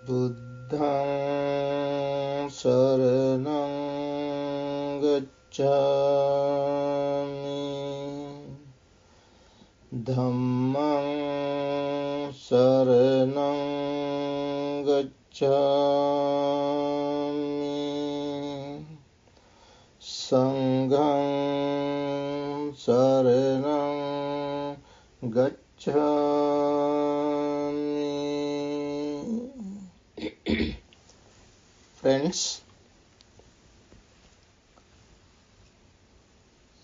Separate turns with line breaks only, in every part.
Buddhaṃ saranam gacchāmi, Dhammaṃ saranam gacchāmi, Saṅgham saranam gacchāmi. Friends,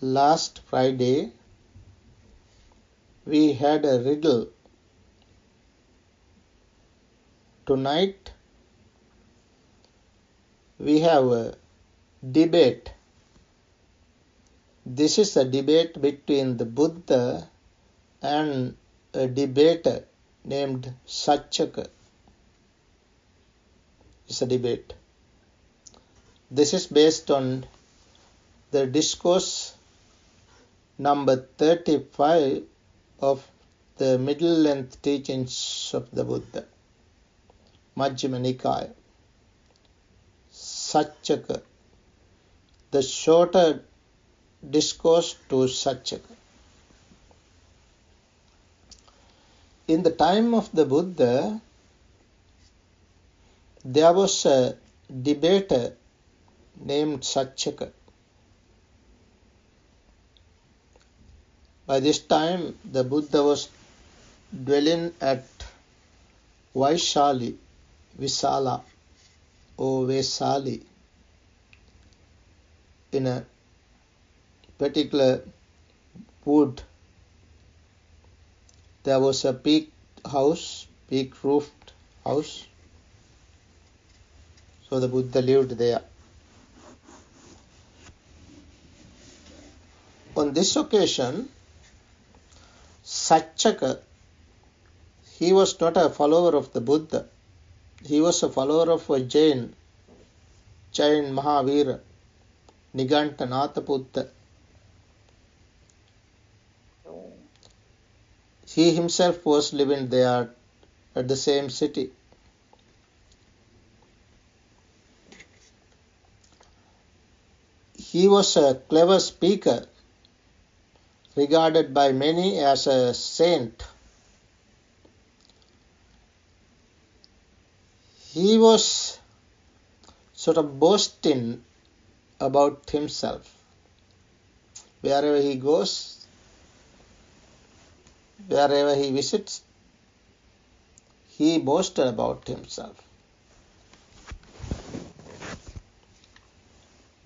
last Friday we had a riddle. Tonight we have a debate. This is a debate between the Buddha and a debater named Saccaka. It's a debate. This is based on the discourse number 35 of the middle length teachings of the Buddha, Majjhima Nikaya. Saccaka, the shorter discourse to Saccaka. In the time of the Buddha, there was a debater named Saccaka. By this time, the Buddha was dwelling at Vaishali, Visala, or Vesali, in a particular wood. There was a peaked roofed house. So the Buddha lived there. On this occasion, Saccaka, he was not a follower of the Buddha. He was a follower of a Jain Mahavira, Nigantanataputta. He himself was living there at the same city. He was a clever speaker, regarded by many as a saint. He was sort of boasting about himself. Wherever he goes, wherever he visits, he boasted about himself.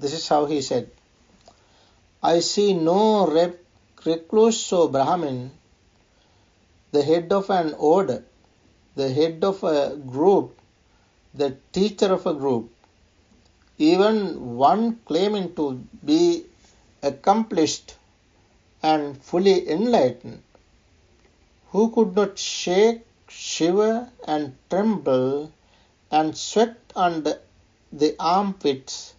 This is how he said, I see no recluse or Brahmin, the head of an order, the head of a group, the teacher of a group, even one claiming to be accomplished and fully enlightened, who could not shake, shiver, and tremble and sweat under the armpits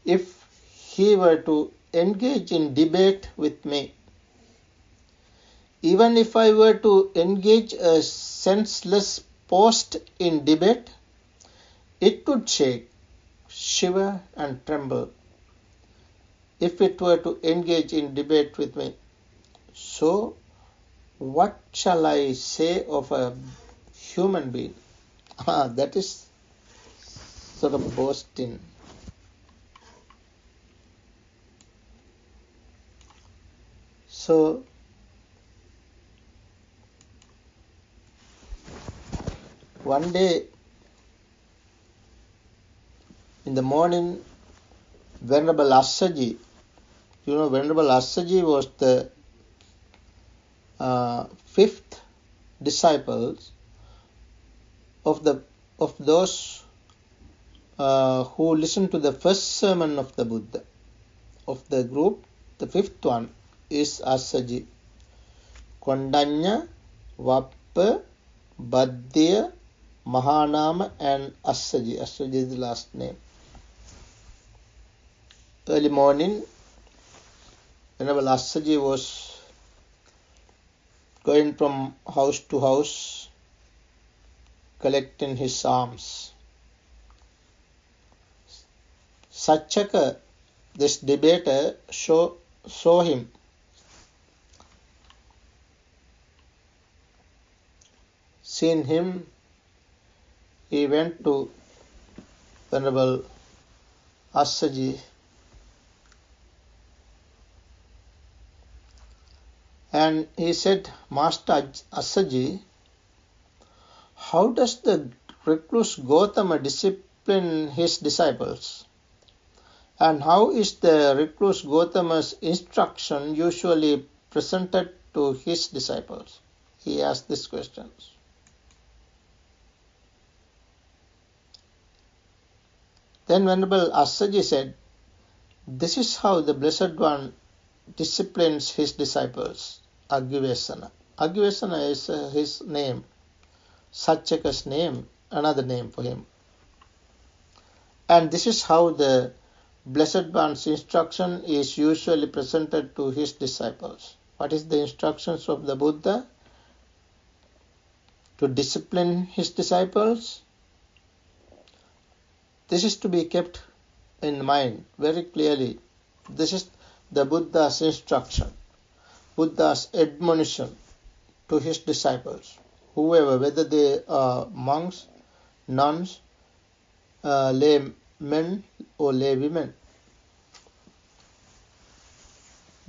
if he were to engage in debate with me. Even if I were to engage a senseless post in debate, it would shake, shiver, and tremble if it were to engage in debate with me. So, what shall I say of a human being? That is sort of boasting. So, one day in the morning, Venerable Assaji, Venerable Assaji was the fifth disciples of those who listened to the first sermon of the Buddha. Of the group, the fifth one is Assaji. Kondanya, Vappa, Baddhya, Mahanama, and Assaji. Assaji is the last name. Early morning, Venerable Assaji was going from house to house, collecting his arms. Saccaka, this debater, saw him. Seeing him, he went to Venerable Assaji and he said, Master Assaji, how does the recluse Gautama discipline his disciples? And how is the recluse Gautama's instruction usually presented to his disciples? He asked these questions. Then Venerable Assaji said, this is how the Blessed One disciplines his disciples, Agivesana. Agivesana is his name, Saccaka's name, another name for him. And this is how the Blessed One's instruction is usually presented to his disciples. What is the instructions of the Buddha? To discipline his disciples. This is to be kept in mind very clearly. This is the Buddha's instruction, Buddha's admonition to his disciples, whoever, whether they are monks, nuns, lay men or lay women.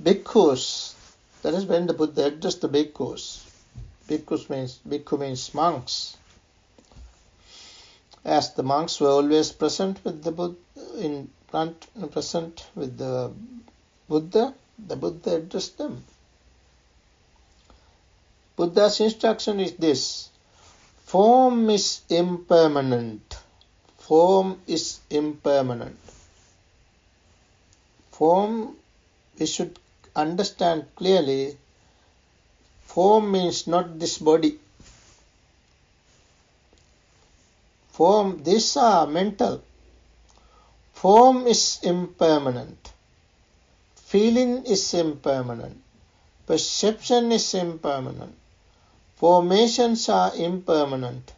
Bhikkhus, that is when the Buddha addressed the bhikkhus. Bhikkhu means monks. As the monks were always present with the Buddha, present with the Buddha addressed them. Buddha's instruction is this: form is impermanent. Form is impermanent. Form, we should understand clearly, form means not this body. Form, these are mental. Form is impermanent. Feeling is impermanent. Perception is impermanent. Formations are impermanent.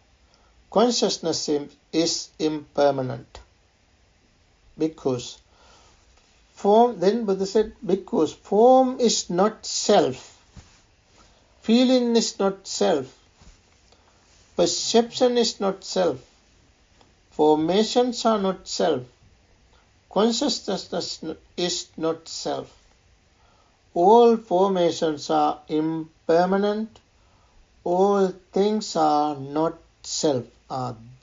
Consciousness is impermanent. Bhikkhus. Form, then Buddha said, bhikkhus, form is not self. Feeling is not self. Perception is not self. Formations are not self. Consciousness is not self. All formations are impermanent. All things are not self.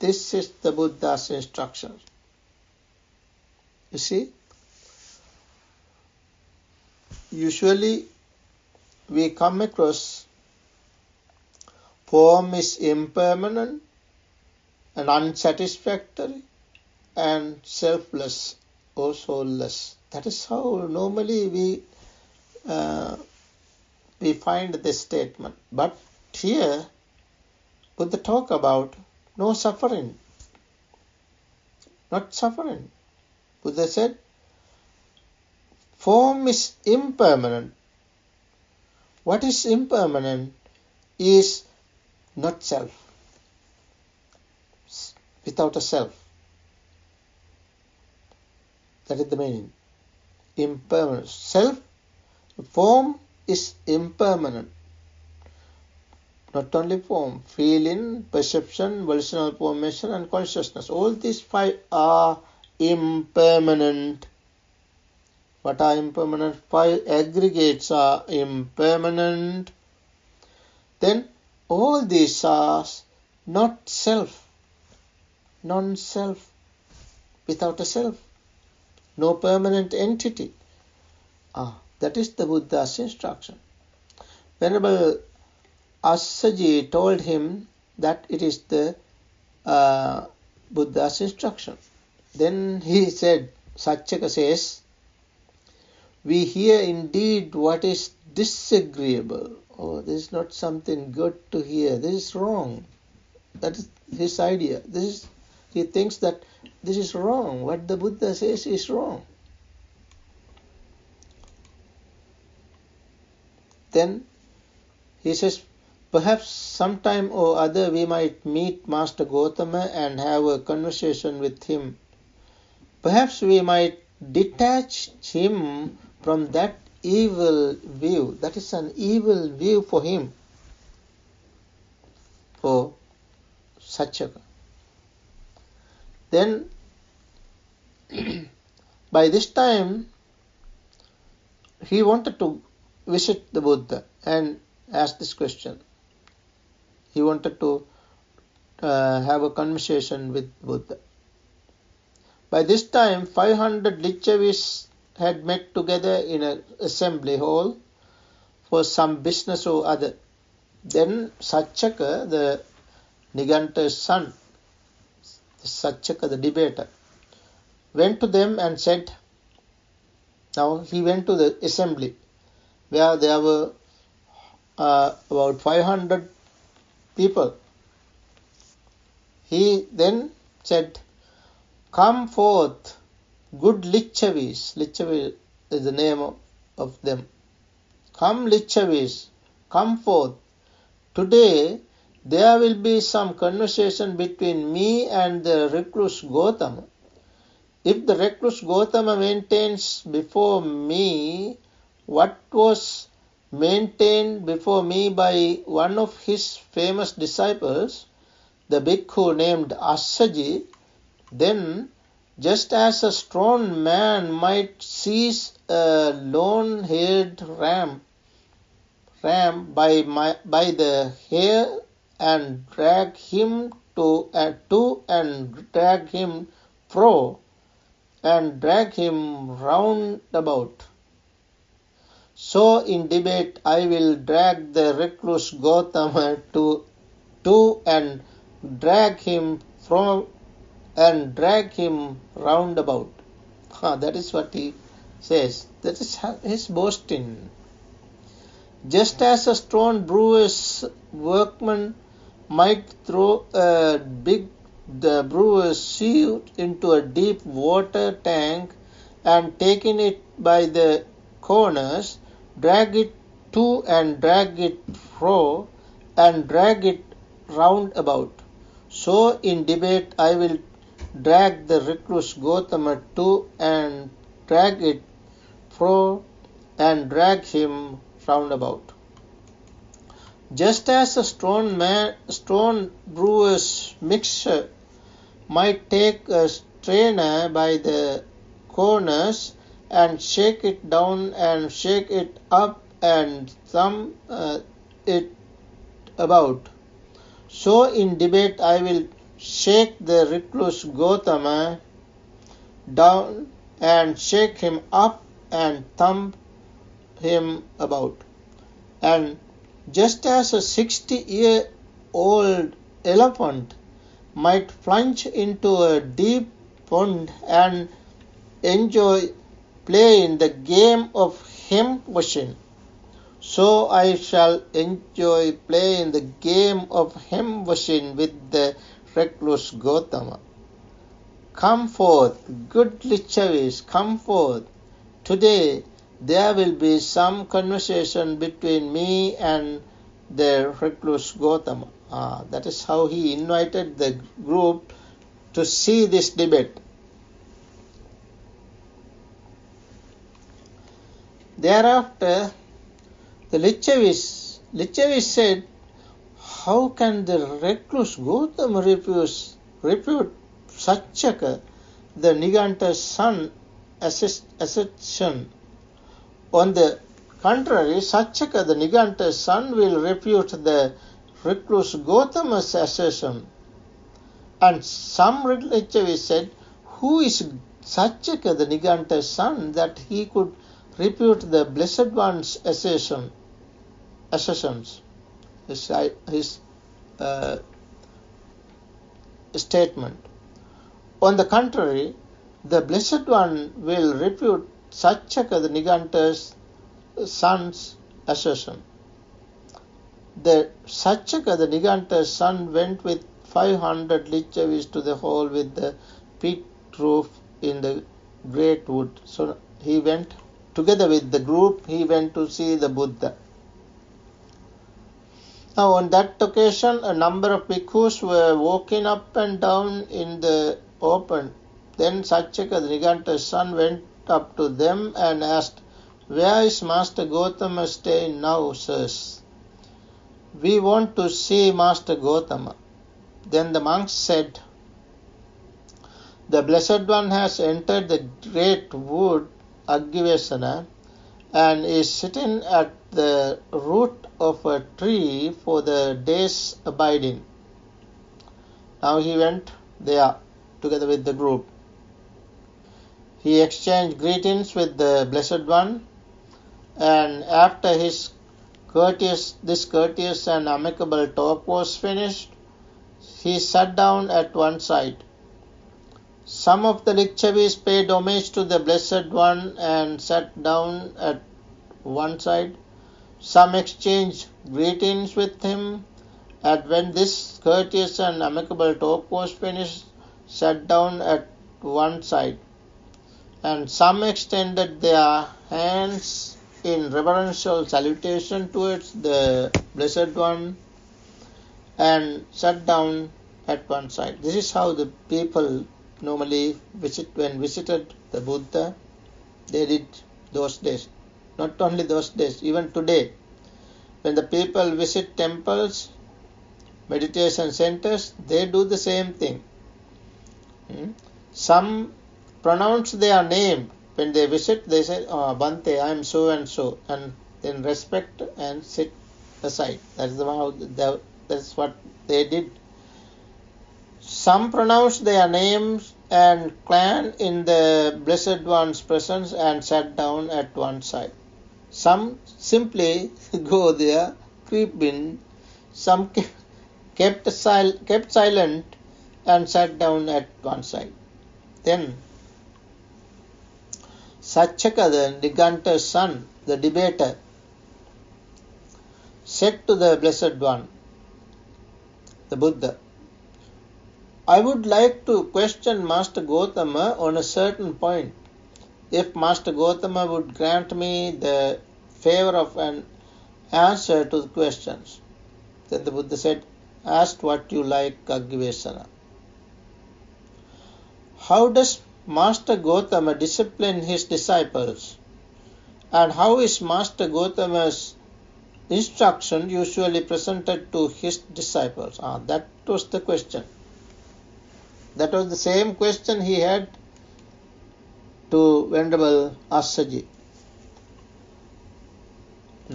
This is the Buddha's instruction. You see? Usually we come across form is impermanent and unsatisfactory and selfless or soulless. That is how normally we find this statement. But here Buddha talk about no suffering, not suffering. Buddha said form is impermanent. What is impermanent is not self, without a self. That is the meaning. Impermanent. Self, form is impermanent. Not only form, feeling, perception, volitional formation and consciousness. All these five are impermanent. What are impermanent? Five aggregates are impermanent. Then all these are not self, non-self, without a self, no permanent entity. That is the Buddha's instruction. Venerable Assaji told him that it is the Buddha's instruction. Then he said, Saccaka says, we hear indeed what is disagreeable. Oh, this is not something good to hear. This is wrong. That is his idea. He thinks that this is wrong. What the Buddha says is wrong. Then he says, Perhaps sometime or other we might meet Master Gautama and have a conversation with him. Perhaps we might detach him from that evil view. That is an evil view for him, for Saccaka. Then, by this time, he wanted to visit the Buddha and ask this question. He wanted to have a conversation with Buddha. By this time, 500 Lichavis had met together in an assembly hall for some business or other. Then Saccaka, the Niganta's son, Saccaka the debater, went to them and said, now he went to the assembly where there were about 500 people. He then said, come forth, good Lichavis. Lichavis is the name of them. Come Lichavis, come forth. Today there will be some conversation between me and the recluse Gautama. If the recluse Gautama maintains before me what was maintained before me by one of his famous disciples, the bhikkhu named Assaji, then just as a strong man might seize a lone-haired ram by the hair and drag him to and drag him fro and drag him round about, so in debate I will drag the recluse Gautama to and drag him from and drag him round about. That is what he says. That is his boasting. Just as a stone brewer's workman might throw the brewer's sieve into a deep water tank and taking it by the corners, drag it to and drag it fro and drag it round about, so in debate I will drag the recluse Gautama to and drag it fro and drag him round about. Just as a stone brewer's mixture might take a strainer by the corners and shake it down and shake it up and thumb it about, so in debate I will shake the recluse Gautama down and shake him up and thump him about. And just as a 60-year-old elephant might plunge into a deep pond and play in the game of hem washing, so I shall enjoy play in the game of hem washing with the recluse Gautama. Come forth, good Lichavis, come forth. Today there will be some conversation between me and the recluse Gautama. That is how he invited the group to see this debate. Thereafter, the Lichavis said, how can the recluse Gautama refute Saccaka, the Niganta's son, assertion? On the contrary, Saccaka, the Niganta's son, will refute the recluse Gautama's assertion. And some Lichavis said, who is Saccaka, the Niganta's son, that he could refute the Blessed One's assertions? His statement. On the contrary, the Blessed One will refute Saccaka, the Niganta's son's assertion. The Saccaka, the Niganta's son, went with 500 Lichavis to the hall with the peaked roof in the great wood. So he went together with the group, he went to see the Buddha. Now on that occasion, a number of bhikkhus were walking up and down in the open. Then Saccaka, the Niganta's son, went up to them and asked, "Where is Master Gotama staying now, sirs? We want to see Master Gotama." Then the monks said, "The Blessed One has entered the great wood, Agivesana, and is sitting at the root of a tree for the day's abiding." Now he went there together with the group. He exchanged greetings with the Blessed One, and after this courteous and amicable talk was finished, he sat down at one side. Some of the Lichavis paid homage to the Blessed One and sat down at one side. Some exchanged greetings with him, and when this courteous and amicable talk was finished, sat down at one side. And some extended their hands in reverential salutation towards the Blessed One and sat down at one side. This is how the people normally visited the Buddha. They did those days. Not only those days, even today, when the people visit temples, meditation centers, they do the same thing. Some pronounce their name. When they visit, they say, "Oh, Bhante, I am so and so," and then respect and sit aside. That's what they did. Some pronounce their names and clan in the Blessed One's presence and sat down at one side. Some simply go there, creep in. Some kept silent and sat down at one side. Then Saccaka, the Niganta's son, the debater, said to the Blessed One, the Buddha, "I would like to question Master Gotama on a certain point. If Master Gotama would grant me the favor of an answer to the questions." Then the Buddha said, "Ask what you like, Agivesana." How does Master Gotama discipline his disciples? And how is Master Gotama's instruction usually presented to his disciples? That was the question. That was the same question he had to Venerable Assaji.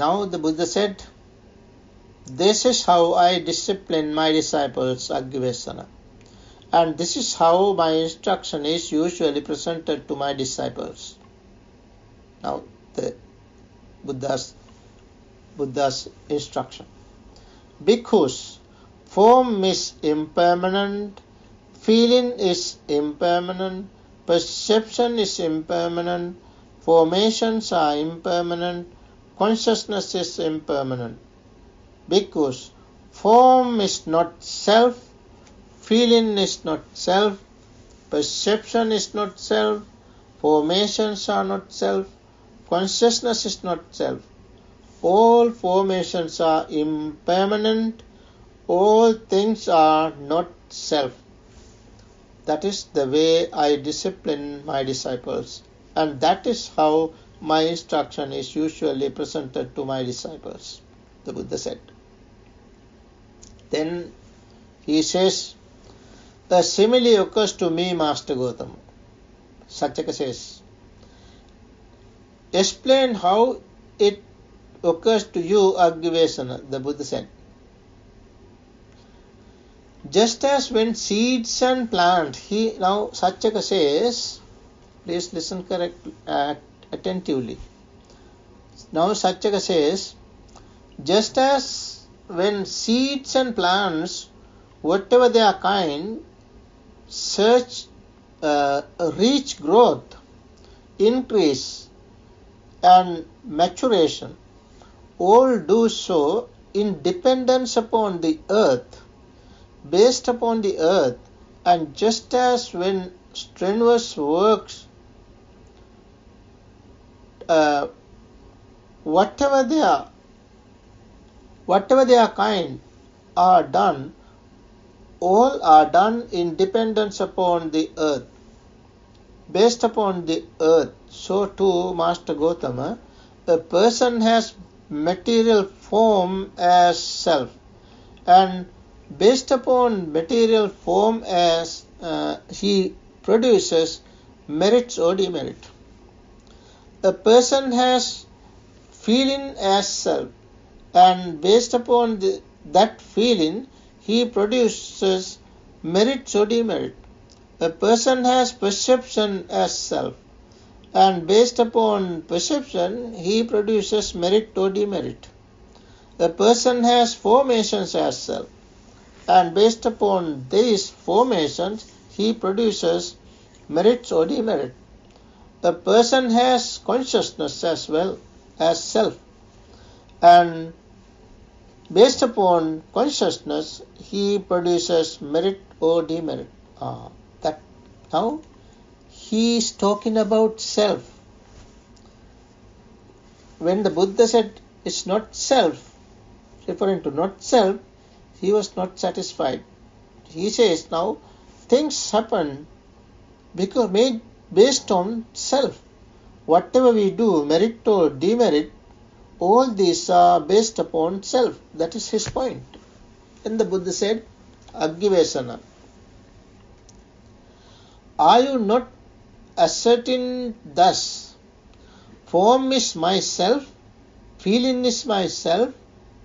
Now the Buddha said, "This is how I discipline my disciples, Agivesana. And this is how my instruction is usually presented to my disciples." Now the Buddha's instruction. Bhikkhus, form is impermanent, feeling is impermanent, perception is impermanent, formations are impermanent, consciousness is impermanent. Bhikkhus, form is not self, feeling is not self, perception is not self, formations are not self, consciousness is not self. All formations are impermanent, all things are not self. That is the way I discipline my disciples, and that is how my instruction is usually presented to my disciples, the Buddha said. Then he says, "A simile occurs to me, Master Gotama." Saccaka says, "Explain how it occurs to you, Agivesana," the Buddha said. Just as when seeds and plants, now Saccaka says, please listen attentively. Now Saccaka says, just as when seeds and plants, whatever their kind, reach growth, increase, and maturation, all do so in dependence upon the earth, based upon the earth, and just as when strenuous works, whatever their Whatever they are kind are done, all are done in dependence upon the earth. Based upon the earth, so too, Master Gautama, a person has material form as self, and based upon material form as he produces merits or demerit. A person has feeling as self, and based upon that feeling he produces merits or demerit. A person has perception as self, and based upon perception he produces merit or demerit. A person has formations as self, and based upon these formations he produces merits or demerit. A person has consciousness as well as self, and based upon consciousness he produces merit or demerit. Now he is talking about self. When the Buddha said it's not self, referring to not self, he was not satisfied. He says now things happen because made based on self. Whatever we do, merit or demerit, all these are based upon self. That is his point. And the Buddha said, Aggivesana. Are you not asserting thus, form is myself, feeling is myself,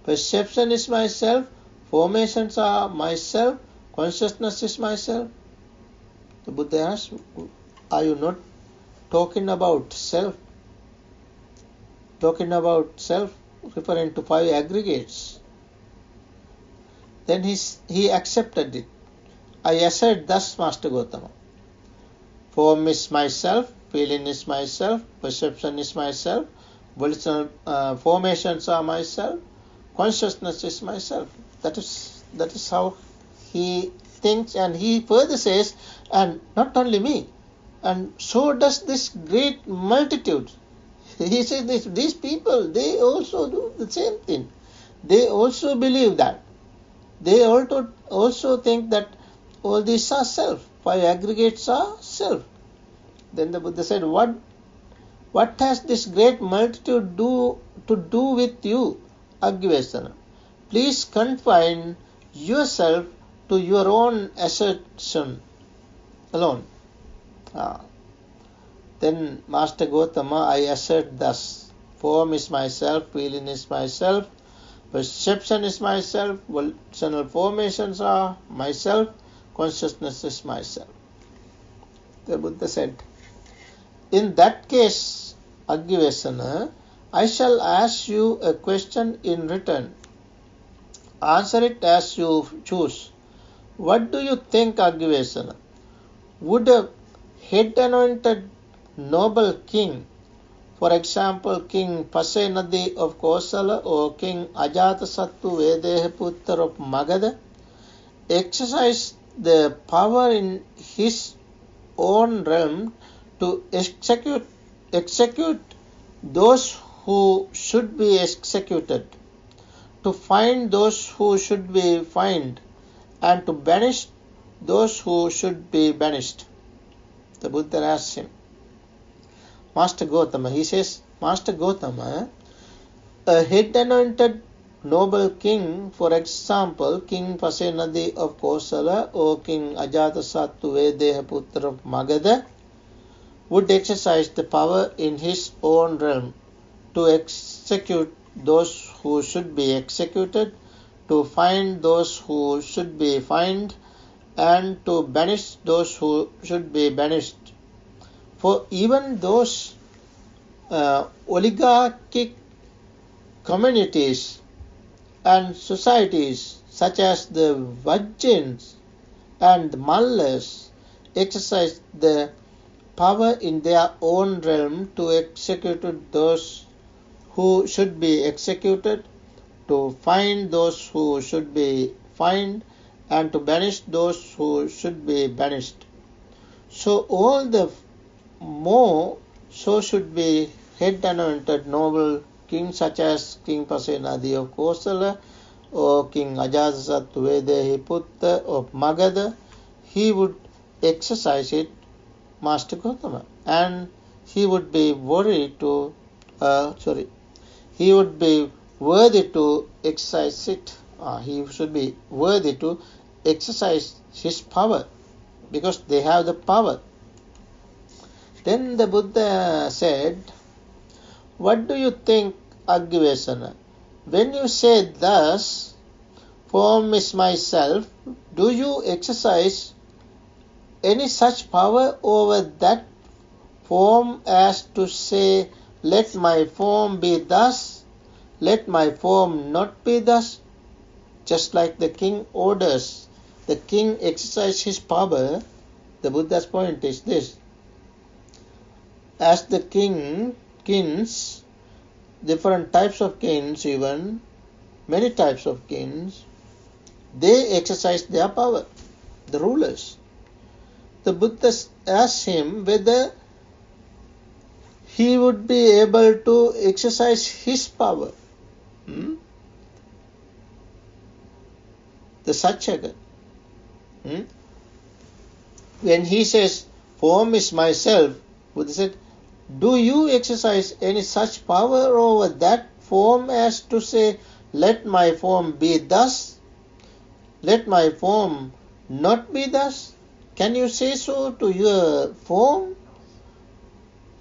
perception is myself, formations are myself, consciousness is myself? The Buddha asked, are you not talking about self? Talking about self, referring to 5 aggregates. Then he accepted it. I assert thus, Master Gautama. Form is myself, feeling is myself, perception is myself, volitional formations are myself, consciousness is myself. That is how he thinks, and he further says, and not only me, and so does this great multitude. He says these people, they also do the same thing. They also believe that. They also think that all these are self. 5 aggregates are self. Then the Buddha said, what has this great multitude to do with you, Aggivesana? Please confine yourself to your own assertion alone. Then Master Gautama, I assert thus, form is myself, feeling is myself, perception is myself, volitional formations are myself, consciousness is myself. The Buddha said, in that case, Aggivesana, I shall ask you a question in return. Answer it as you choose. What do you think, Aggivesana? Would a head-anointed noble king, for example, King Pasenadi of Kosala or King Ajatasattu Vedehaputra of Magadha, exercise the power in his own realm to execute those who should be executed, to find those who should be fined, and to banish those who should be banished? The Buddha asked him. Master Gautama, he says, Master Gautama, a head-anointed noble king, for example, King Pasenadi of Kosala or King Ajatasattu Vedehaputra of Magadha, would exercise the power in his own realm to execute those who should be executed, to find those who should be fined, and to banish those who should be banished. For even those oligarchic communities and societies such as the Vajjins and the Mallas exercise the power in their own realm to execute those who should be executed, to find those who should be fined, and to banish those who should be banished. So all the more, so should be head-anointed noble kings such as King Pasenadi of Kosala or King Ajatasattu Vedehi of Magadha, he would exercise it, Master Gautama, and he would be he would be worthy to exercise it. He should be worthy to exercise his power, because they have the power. Then the Buddha said, "What do you think, Agavesana? When you say thus, form is myself, do you exercise any such power over that form as to say, let my form be thus, let my form not be thus?" Just like the king orders, the king exercises his power. The Buddha's point is this: as the kings, different types of kings, even many types of kings, they exercise their power, the rulers. The Buddha asked him whether he would be able to exercise his power. The Saccaka. When he says, form is myself, Buddha said, do you exercise any such power over that form as to say, let my form be thus, let my form not be thus? Can you say so to your form,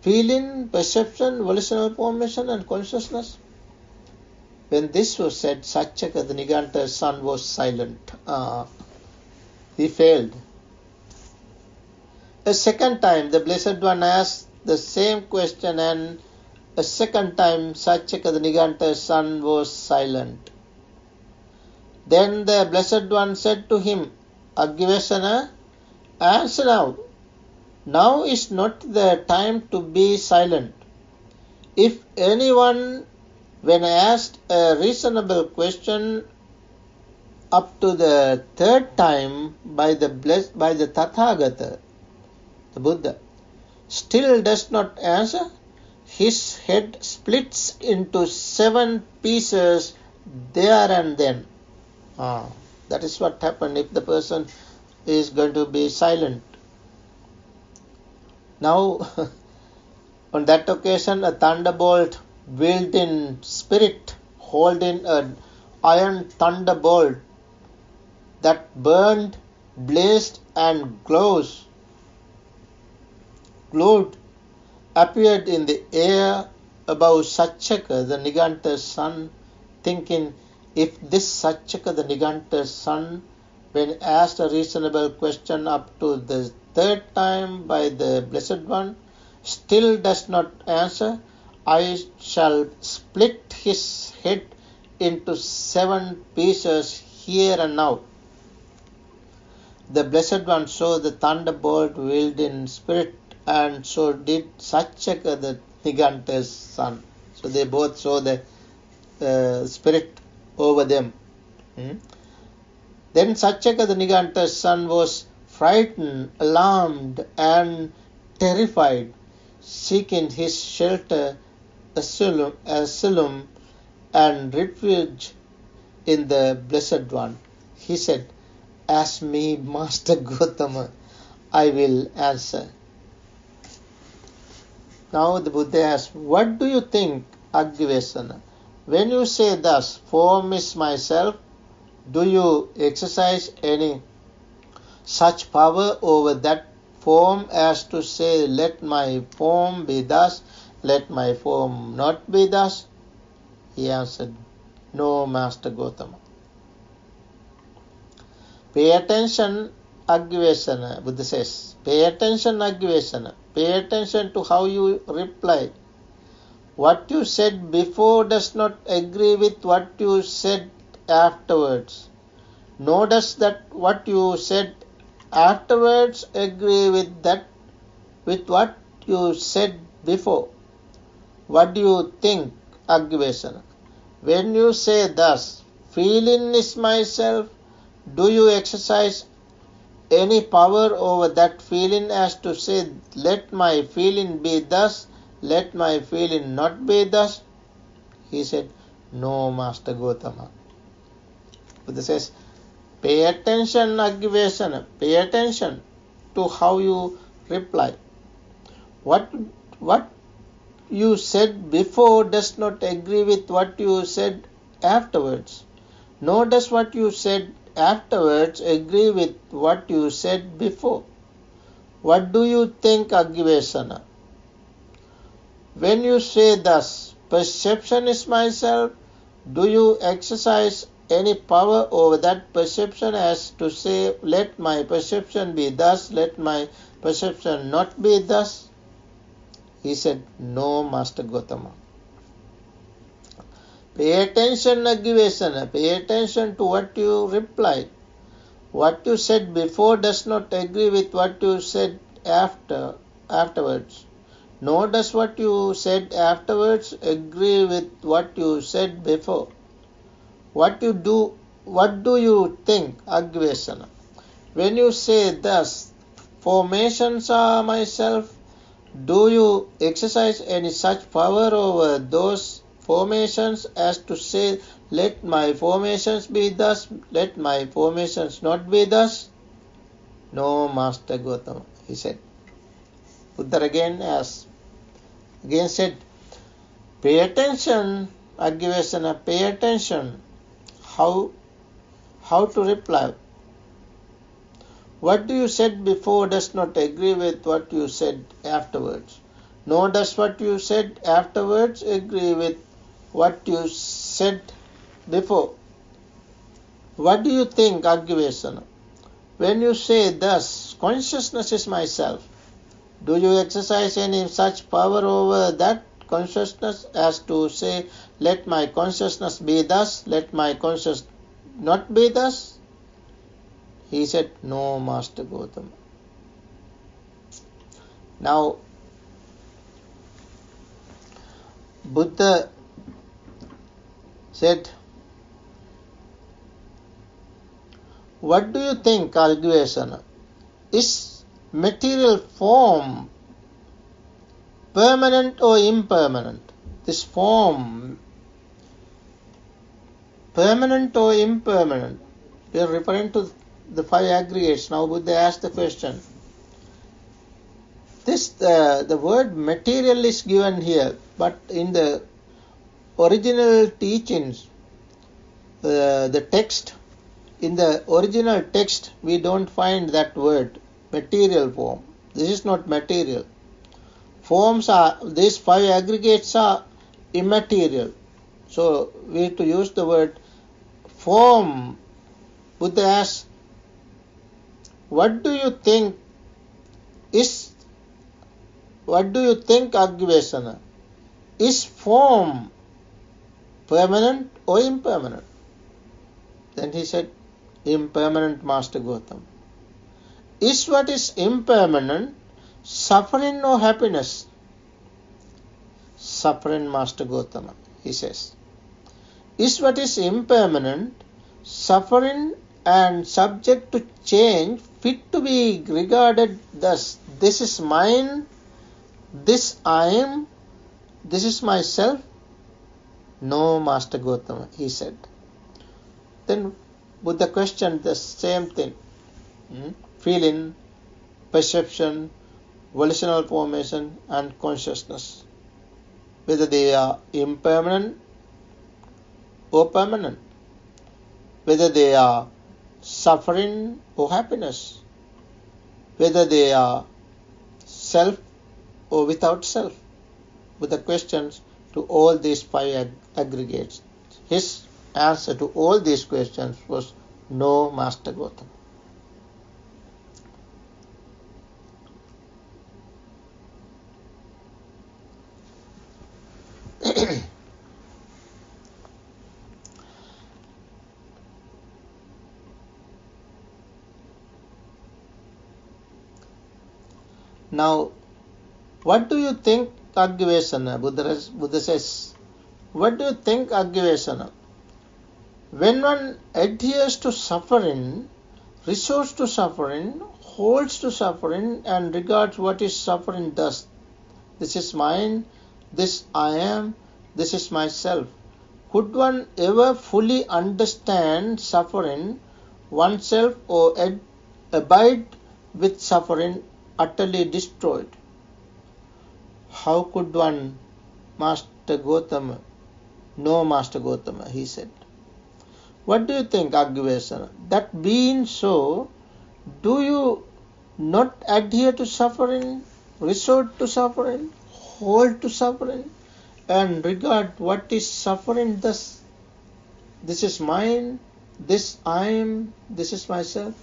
feeling, perception, volitional formation and consciousness? When this was said, Saccaka, the Niganta's son, was silent. He failed. A second time, the Blessed One asked the same question, and a second time, Saccaka, the Niganta's son, was silent. Then the Blessed One said to him, Agavesana, answer now. Now is not the time to be silent. If anyone, when asked a reasonable question up to the third time by the Tathagata, the Buddha, still does not answer, his head splits into 7 pieces there and then. That is what happened if the person is going to be silent. Now, on that occasion, a thunderbolt wielded in spirit, holding an iron thunderbolt that burned, blazed, and glowed, appeared in the air above Saccaka, the Niganta's son, thinking, if this Saccaka, the Niganta's son, when asked a reasonable question up to the third time by the Blessed One, still does not answer, I shall split his head into 7 pieces here and now. The Blessed One saw the thunderbolt wielded in spirit, and so did Saccaka, the Niganta's son. So they both saw the spirit over them. Then Saccaka, the Niganta's son, was frightened, alarmed, and terrified, seeking his shelter, asylum, and refuge in the Blessed One. He said, ask me, Master Gautama, I will answer. Now the Buddha asks, what do you think, Agavesana? When you say thus, form is myself, do you exercise any such power over that form as to say, let my form be thus, let my form not be thus? He answered, no, Master Gautama. Pay attention, Agavesana, Buddha says. Pay attention, Agavesana. Pay attention to how you reply. What you said before does not agree with what you said afterwards. Nor does that what you said afterwards agree with what you said before. What do you think, Agavesana? When you say thus, feeling is myself, do you exercise any power over that feeling as to say, let my feeling be thus, let my feeling not be thus? He said, no, Master Gautama. Buddha says, pay attention, Agvesana. Pay attention to how you reply. What you said before does not agree with what you said afterwards. Nor does what you said afterwards agree with what you said before. What do you think, Agvesana? When you say thus, perception is myself, do you exercise any power over that perception as to say, let my perception be thus, let my perception not be thus? He said, no, Master Gautama. Pay attention, Agvesana. Pay attention to what you replied. What you said before does not agree with what you said afterwards. Nor does what you said afterwards agree with what you said before. What do you think, Agvesana? When you say thus, formations are myself, do you exercise any such power over those formations as to say, let my formations be thus, let my formations not be thus? No, Master Gautama, he said. Buddha again said, pay attention, Agvesana, pay attention. How to reply. What you said before does not agree with what you said afterwards. Nor does what you said afterwards agree with what you said before. What do you think, Agvesana? When you say thus, consciousness is myself, do you exercise any such power over that consciousness as to say, let my consciousness be thus, let my consciousness not be thus? He said, no, Master Gautama. Now, Buddha said, what do you think, Agvesana? Is material form permanent or impermanent? This form, permanent or impermanent? We are referring to the five aggregates. Now Buddha asked the question. The word material is given here, but in the original teachings, the text, in the original text, we don't find that word, material form. This is not material. These five aggregates are immaterial. So we have to use the word form. Buddha asks, what do you think, Agvesana? Is form permanent or impermanent? Then he said, impermanent, Master Gautama. Is what is impermanent suffering or happiness? Suffering, Master Gautama, he says. Is what is impermanent suffering and subject to change, fit to be regarded thus, this is mine, this I am, this is myself? No, Master Gautama, he said. Then Buddha questioned the same thing. Feeling, perception, volitional formation and consciousness. Whether they are impermanent or permanent. Whether they are suffering or happiness. Whether they are self or without self. Buddha questions to all these five aggregates. His answer to all these questions was no, Master Gautama. Now, what do you think, Agvesana? Buddha says, what do you think, Agvesana? When one adheres to suffering, resorts to suffering, holds to suffering, and regards what is suffering thus, this is mine, this I am, this is myself. Could one ever fully understand suffering oneself or abide with suffering utterly destroyed? How could one, Master Gautama? No, Master Gautama, he said. What do you think, Agavesana? That being so, do you not adhere to suffering, resort to suffering, hold to suffering, and regard what is suffering thus? This is mine, this I am, this is myself.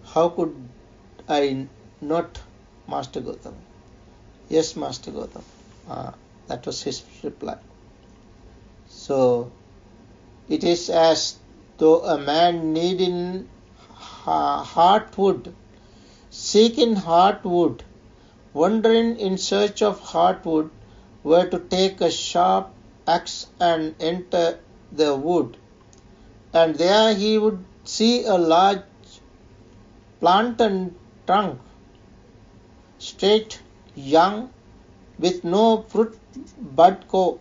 How could I not, Master Gautama? Yes, Master Gautama. That was his reply. So, it is as though a man needing heartwood, seeking heartwood, wandering in search of heartwood, were to take a sharp axe and enter the wood, and there he would see a large plantain trunk, straight, young, with no fruit bud core.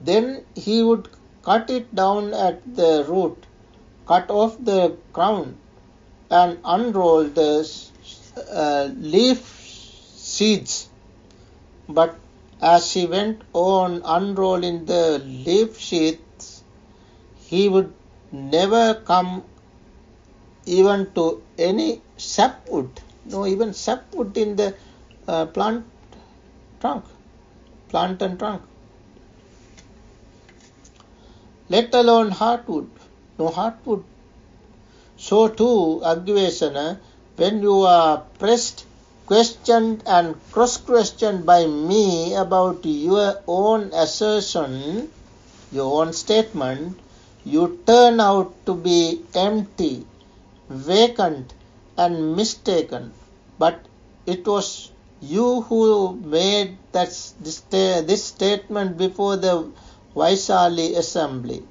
Then he would cut it down at the root, cut off the crown, and unroll the leaf seeds. But as he went on unrolling the leaf sheaths, he would never come even to any sapwood, no even sapwood in the plantain trunk. Let alone heartwood, no heartwood. So too, Agavesana, when you are pressed, questioned and cross-questioned by me about your own assertion, your own statement, you turn out to be empty, vacant and mistaken. But it was you who made this statement before the Vaisali assembly.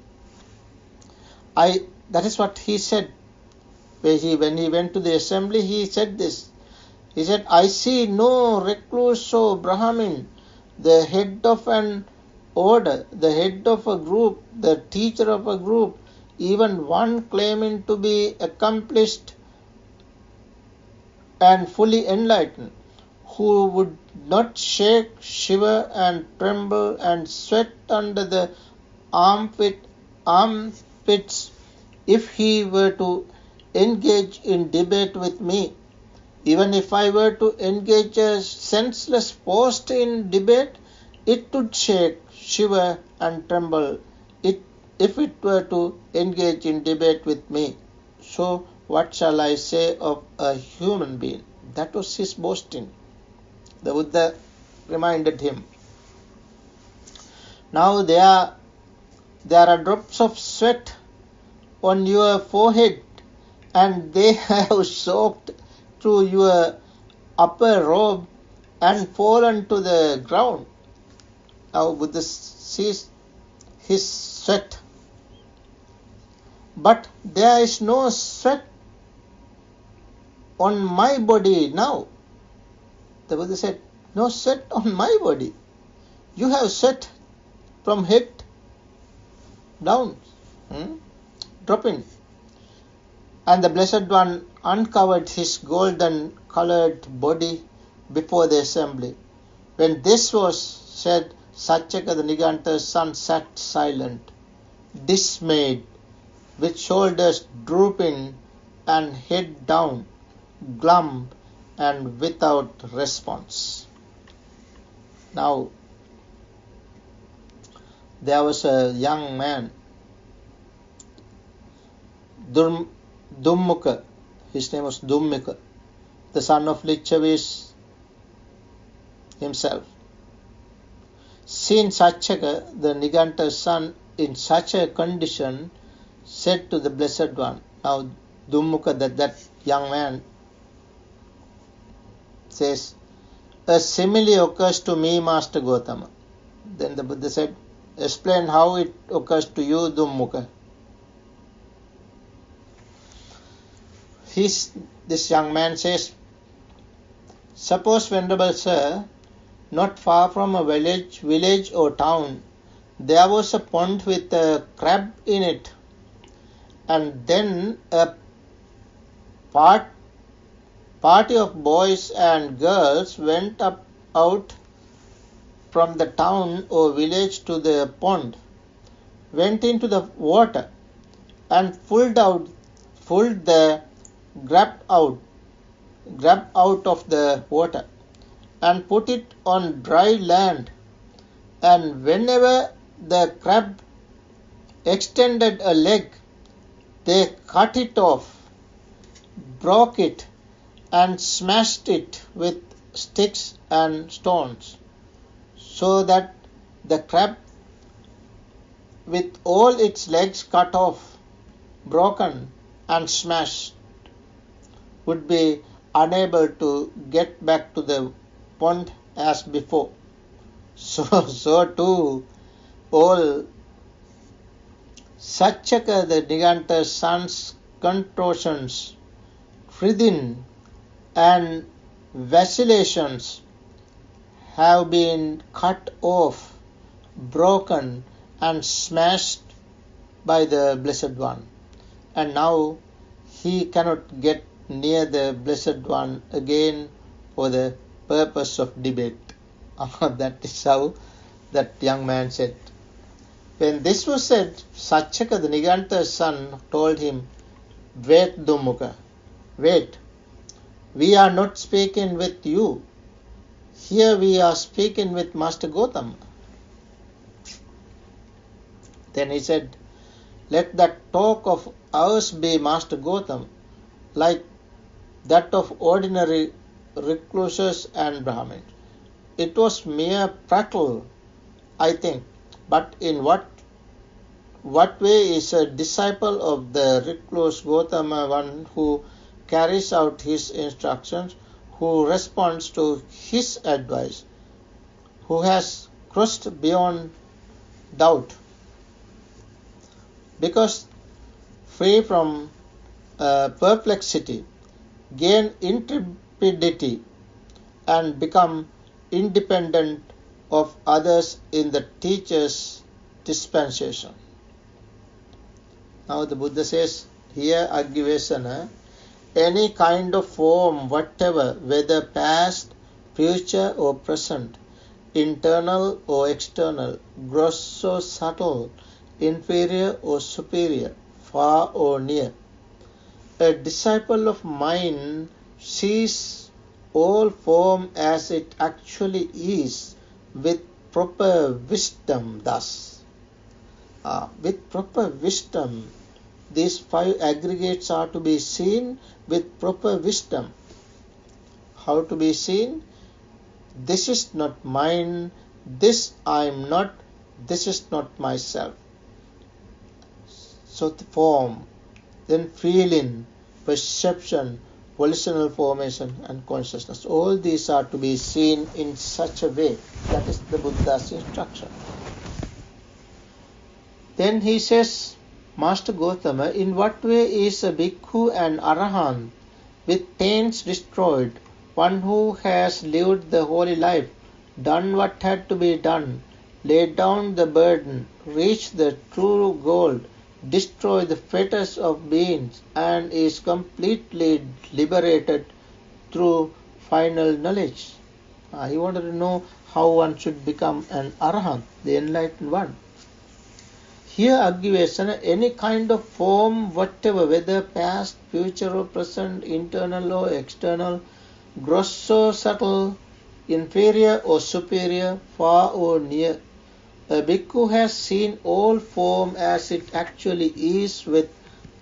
That is what he said. When he went to the assembly, he said this. He said, I see no recluse or Brahmin, the head of an order, the head of a group, the teacher of a group, even one claiming to be accomplished and fully enlightened, who would not shake, shiver and tremble and sweat under the armpits if he were to engage in debate with me. Even if I were to engage a senseless post in debate, it would shake, shiver and tremble if it were to engage in debate with me. So what shall I say of a human being? That was his boasting. The Buddha reminded him. Now there are drops of sweat on your forehead, and they have soaked through your upper robe and fallen to the ground. Now Buddha sees his sweat. But there is no sweat on my body now. The Buddha said, no sweat on my body. You have sweat from head down, dropping. And the Blessed One uncovered his golden colored body before the assembly. When this was said, Saccaka, the Niganta's son, sat silent, dismayed, with shoulders drooping and head down, glum and without response. Now, there was a young man, Dhammaka, his name was Dhammaka, the son of Lichavis himself. Seeing Saccaka, the Niganta's son, in such a condition, said to the Blessed One. Now Dhammaka, that young man, says, a simile occurs to me, Master Gautama. Then the Buddha said, explain how it occurs to you, Dhammaka. This young man says, suppose, Venerable Sir, not far from a village or town, there was a pond with a crab in it, and then a party of boys and girls went out from the town or village to the pond, went into the water, and pulled the grab out of the water, and put it on dry land. And whenever the crab extended a leg, they cut it off, broke it, and smashed it with sticks and stones, so that the crab, with all its legs cut off, broken, and smashed, would be unable to get back to the pond as before. So too, all Saccaka the Niganta's son's contortions, writhen, and vacillations have been cut off, broken, and smashed by the Blessed One. And now he cannot get near the Blessed One again for the purpose of debate. That is how that young man said. When this was said, Saccaka the Niganta's son told him, "Wait, Dummuka, wait. We are not speaking with you. Here we are speaking with Master Gautama." Then he said, "Let that talk of ours be, Master Gautama, like that of ordinary recluses and Brahmins. It was mere prattle, I think, but in what way is a disciple of the recluse Gautama one who carries out his instructions, who responds to his advice, who has crossed beyond doubt, because free from perplexity, gain intrepidity, and become independent of others in the teacher's dispensation." Now the Buddha says here, Agivesana, any kind of form whatever, whether past, future or present, internal or external, gross or subtle, inferior or superior, far or near, a disciple of mine sees all form as it actually is, with proper wisdom thus. With proper wisdom, these 5 aggregates are to be seen with proper wisdom. How to be seen? This is not mine, this I am not, this is not myself. So the form, then feeling, perception, volitional formation, and consciousness. All these are to be seen in such a way. That is the Buddha's instruction. Then he says, "Master Gautama, in what way is a bhikkhu and arahant with pains destroyed, one who has lived the holy life, done what had to be done, laid down the burden, reached the true goal, destroy the fetters of beings, and is completely liberated through final knowledge?" He wanted to know how one should become an arahant, the enlightened one. Here Agivesana, any kind of form whatever, whether past, future or present, internal or external, gross or subtle, inferior or superior, far or near, a bhikkhu has seen all form as it actually is with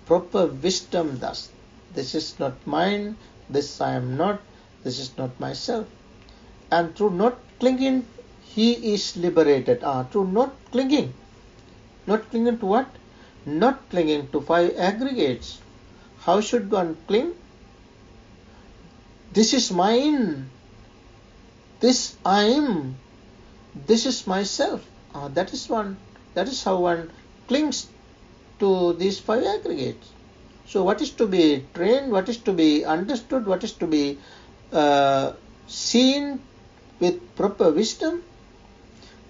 proper wisdom thus. This is not mine, this I am not, this is not myself. And through not clinging, he is liberated. Through not clinging. Not clinging to what? Not clinging to 5 aggregates. How should one cling? This is mine. This I am. This is myself. That is how one clings to these 5 aggregates. So what is to be trained, what is to be understood, what is to be seen with proper wisdom?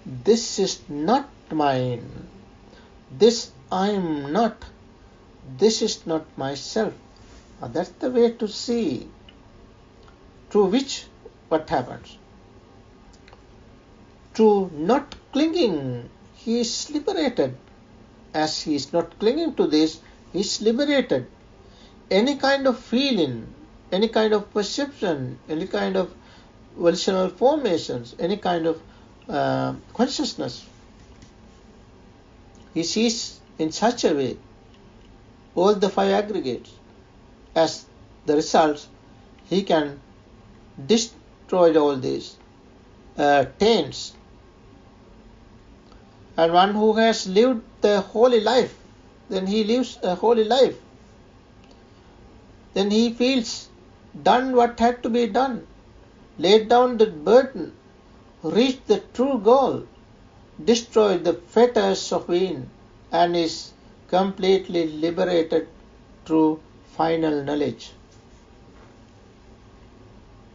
This is not mine. This I am not. This is not myself. That's the way to see. Through which what happens? Through not clinging, he is liberated. As he is not clinging to this, he is liberated. Any kind of feeling, any kind of perception, any kind of volitional formations, any kind of consciousness, he sees in such a way all the five aggregates. As the result, he can destroy all these taints. And one who has lived the holy life, then he lives a holy life. Then he feels done what had to be done, laid down the burden, reached the true goal, destroyed the fetters of being, and is completely liberated through final knowledge.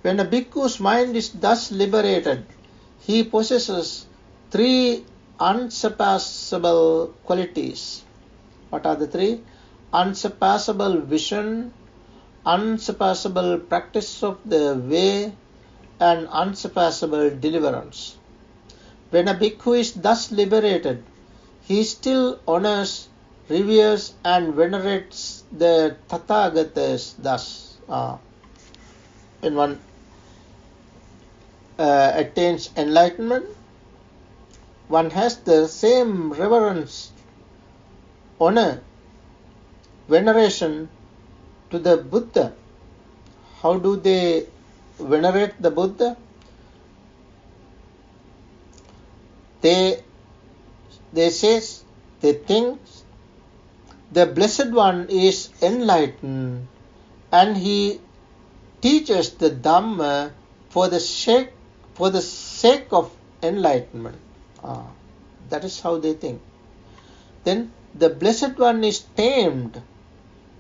When a bhikkhu's mind is thus liberated, he possesses three unsurpassable qualities. What are the three? Unsurpassable vision, unsurpassable practice of the way, and unsurpassable deliverance. When a bhikkhu is thus liberated, he still honors, reveres, and venerates the Tathagatas thus. When one attains enlightenment, one has the same reverence, honor, veneration to the Buddha. How do they venerate the Buddha? They say, they think the Blessed One is enlightened and he teaches the Dhamma for the sake of enlightenment. That is how they think. Then the Blessed One is tamed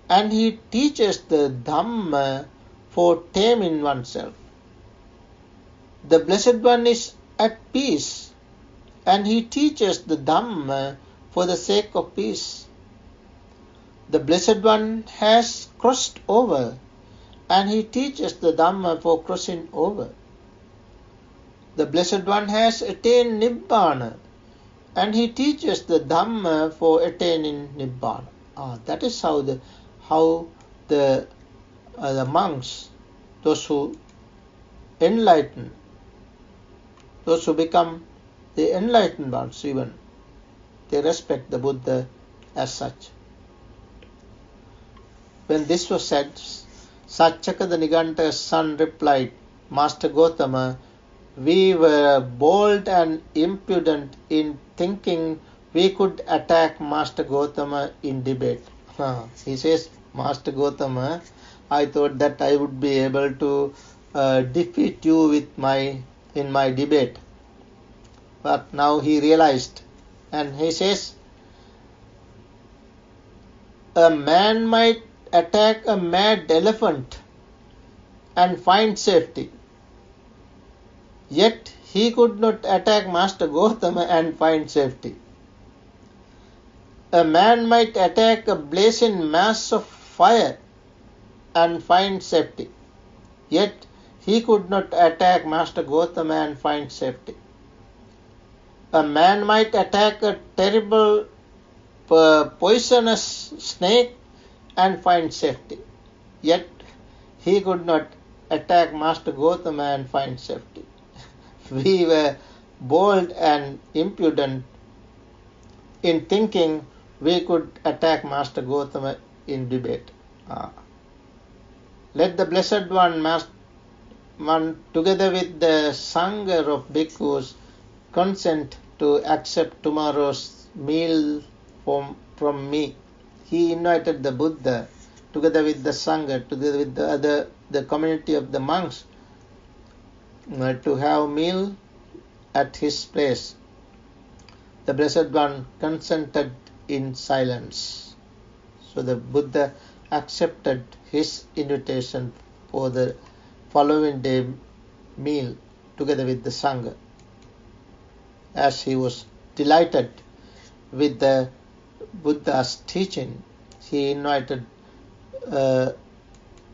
and he teaches the Dhamma for taming oneself. The Blessed One is at peace and he teaches the Dhamma for the sake of peace. The Blessed One has crossed over and he teaches the Dhamma for crossing over. The Blessed One has attained Nibbana and he teaches the Dhamma for attaining Nibbana. That is how the monks, those who enlighten, those who become the enlightened ones even, they respect the Buddha as such. When this was said, Saccaka the Niganta's son replied, Master Gotama, we were bold and impudent in thinking we could attack Master Gotama in debate. He says, Master Gotama, I thought that I would be able to defeat you in my debate. But now he realized, and he says, a man might attack a mad elephant and find safety. Yet he could not attack Master Gotama and find safety. A man might attack a blazing mass of fire and find safety. Yet he could not attack Master Gotama and find safety. A man might attack a terrible poisonous snake and find safety. Yet he could not attack Master Gotama and find safety. We were bold and impudent in thinking we could attack Master Gotama in debate. Let the Blessed One together with the Sangha of bhikkhus consent to accept tomorrow's meal from me. He invited the Buddha together with the Sangha, together with the community of the monks, to have meal at his place. The Blessed One consented in silence. So the Buddha accepted his invitation for the following day meal together with the Sangha, as he was delighted with the Buddha's teaching. He invited the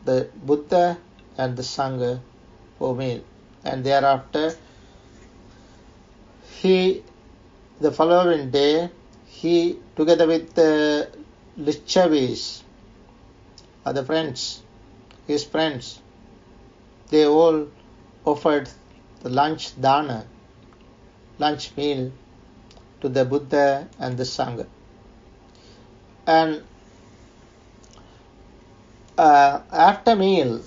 Buddha and the Sangha for meal, and thereafter the following day, he, together with the Lichavis, other friends, his friends, they all offered the lunch dana, lunch meal, to the Buddha and the Sangha. And after meal,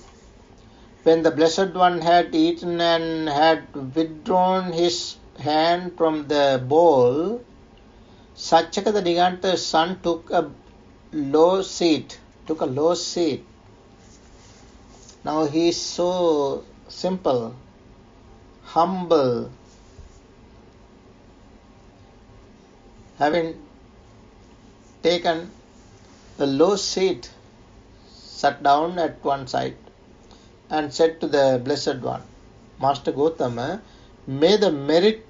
when the Blessed One had eaten and had withdrawn his hand from the bowl, Saccaka the Niganta's son took a low seat. Now he is so simple, humble, having taken a low seat, sat down at one side and said to the Blessed One, Master Gautama, may the merit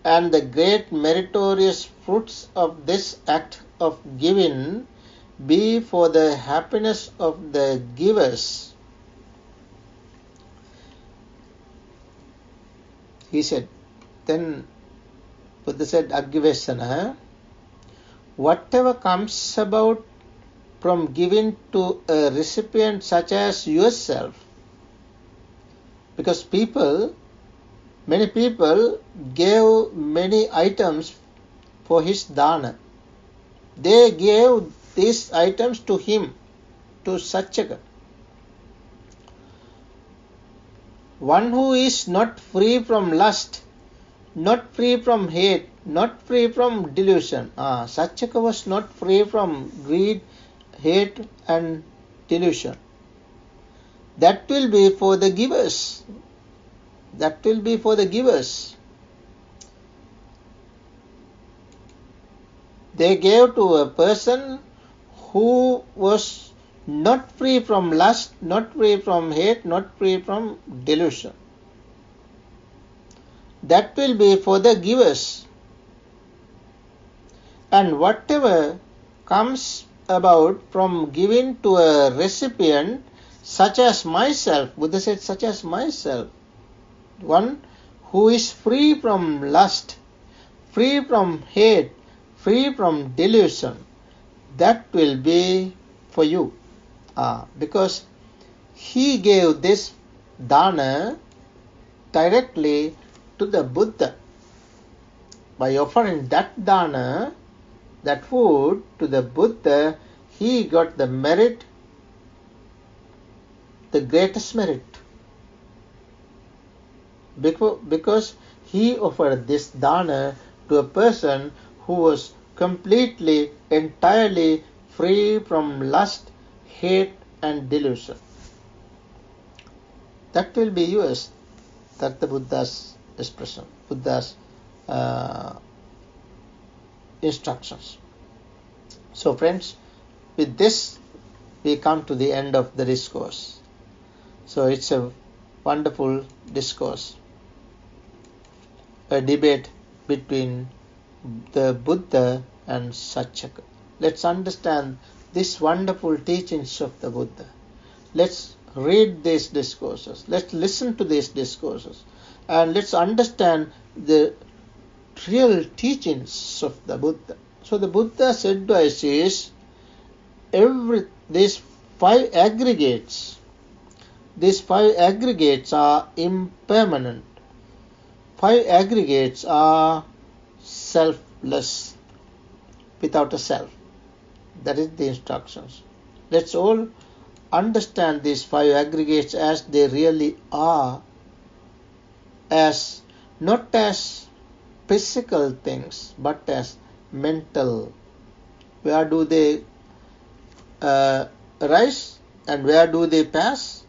and the great meritorious fruits of this act of giving be for the happiness of the givers. He said. Then Buddha said, Aggivesana, whatever comes about from giving to a recipient such as yourself, because many people gave many items for his dana. They gave these items to him, to Saccaka. One who is not free from lust, not free from hate, not free from delusion. Saccaka was not free from greed, hate and delusion. That will be for the givers. That will be for the givers. They gave to a person who was not free from lust, not free from hate, not free from delusion. That will be for the givers. And whatever comes about from giving to a recipient, such as myself, Buddha said, such as myself, one who is free from lust, free from hate, free from delusion, that will be for you. Because he gave this dana directly to the Buddha. By offering that dana, that food, to the Buddha, he got the merit, the greatest merit. Because he offered this dana to a person who was completely, entirely free from lust, hate and delusion. That will be yours. That's the Buddha's expression, Buddha's instructions. So friends, with this we come to the end of the discourse. So it's a wonderful discourse, a debate between the Buddha and Saccaka. Let's understand these wonderful teachings of the Buddha. Let's read these discourses. Let's listen to these discourses. And let's understand the real teachings of the Buddha. So the Buddha's advice is, these five aggregates are impermanent. Five aggregates are selfless, without a self. That is the instructions. Let's all understand these five aggregates as they really are, as not as physical things, but as mental. Where do they arise and where do they pass?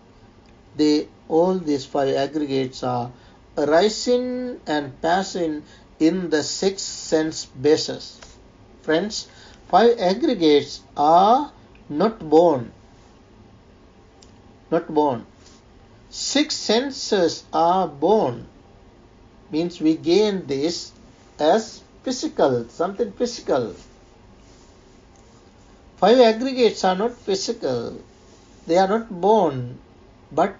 All these five aggregates are arising and passing in the six sense bases. Friends, five aggregates are not born. Six senses are born. Means we gain this as physical, something physical. 5 aggregates are not physical. They are not born, but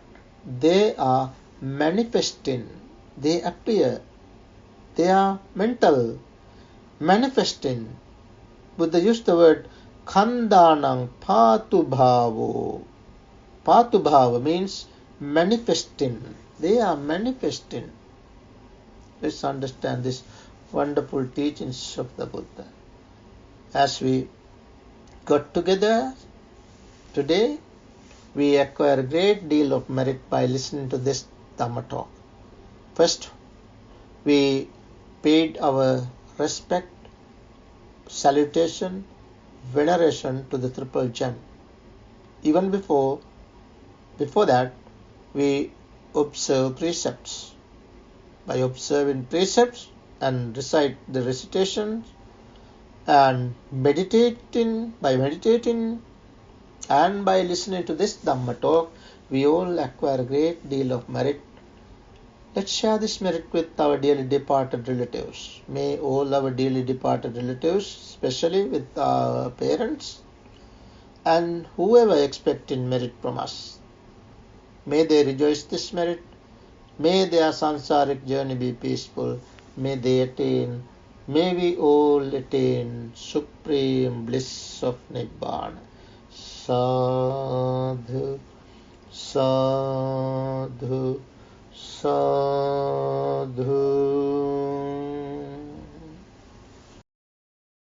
they are manifesting. They appear. They are mental, manifesting. Buddha used the word khandanang patubhavo. Patubhava means manifesting. They are manifesting. Let's understand this wonderful teachings of the Buddha. As we got together today, we acquire a great deal of merit by listening to this Dhamma talk. First, we paid our respect, salutation, veneration to the Triple Gem. Even before that, we observe precepts. By observing precepts and recite the recitations and by meditating and by listening to this Dhamma talk, we all acquire a great deal of merit. Let's share this merit with our dearly departed relatives. May all our dearly departed relatives, especially with our parents and whoever expecting merit from us, may they rejoice this merit. May their sansaric journey be peaceful. May we all attain supreme bliss of Nibbana. Sadhu, sadhu, sadhu.